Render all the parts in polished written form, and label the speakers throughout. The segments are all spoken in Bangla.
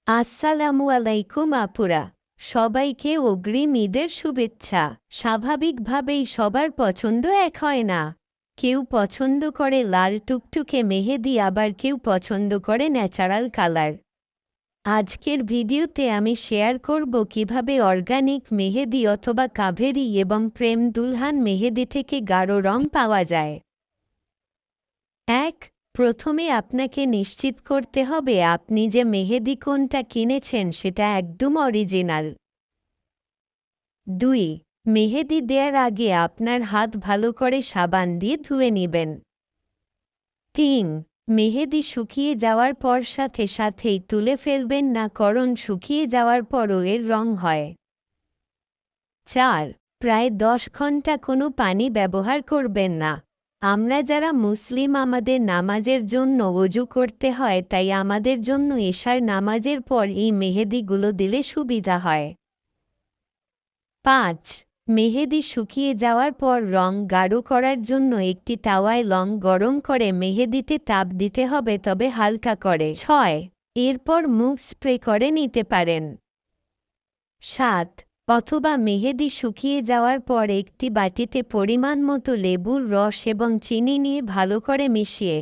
Speaker 1: আসসালামু আলাইকুম আপুরা, সবাইকে অগ্রিম ঈদের শুভেচ্ছা। স্বাভাবিকভাবেই সবার পছন্দ এক হয় না। কেউ পছন্দ করে লাল টুকটুকে মেহেদি, আবার কেউ পছন্দ করে ন্যাচারাল কালার। আজকের ভিডিওতে আমি শেয়ার করব কিভাবে অর্গানিক মেহেদি অথবা কাভেরি এবং প্রেম দুলহান মেহেদি থেকে গাঢ় রং পাওয়া যায়। ১. প্রথমে আপনাকে নিশ্চিত করতে হবে আপনি যে মেহেদি কোনটা কিনেছেন সেটা একদম অরিজিনাল। ২. মেহেদি দেওয়ার আগে আপনার হাত ভালো করে সাবান দিয়ে ধুয়ে নেবেন। ৩. মেহেদি শুকিয়ে যাওয়ার পর সাথে সাথেই তুলে ফেলবেন না, কারণ শুকিয়ে যাওয়ার পরও এর রং হয়। ৪. প্রায় 10 ঘন্টা কোনো পানি ব্যবহার করবেন না। আমরা যারা মুসলিম, আমাদের নামাজের জন্য ওযু করতে হয়, তাই আমাদের জন্য এশার নামাজের পর এই মেহেদিগুলো দিলে সুবিধা হয়। ৫. মেহেদি শুকিয়ে যাওয়ার পর রং গাঢ় করার জন্য একটি তাওয়ায় লং গরম করে মেহেদিতে তাপ দিতে হবে, তবে হালকা করে। ৬. এরপর মুখ স্প্রে করে নিতে পারেন। ৭. অথবা মেহেদি শুকিয়ে যাওয়ার পর একটি বাটিতে পরিমাণ মতো লেবুর রস এবং চিনি নিয়ে ভালো করে মিশিয়ে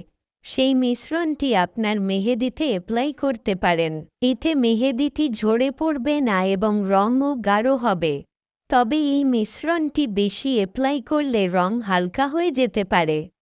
Speaker 1: সেই মিশ্রণটি আপনার মেহেদিতে অ্যাপ্লাই করতে পারেন। এতে মেহেদিটি ঝরে পড়বে না এবং রঙও গাঢ় হবে। তবে এই মিশ্রণটি বেশি অ্যাপ্লাই করলে রং হালকা হয়ে যেতে পারে।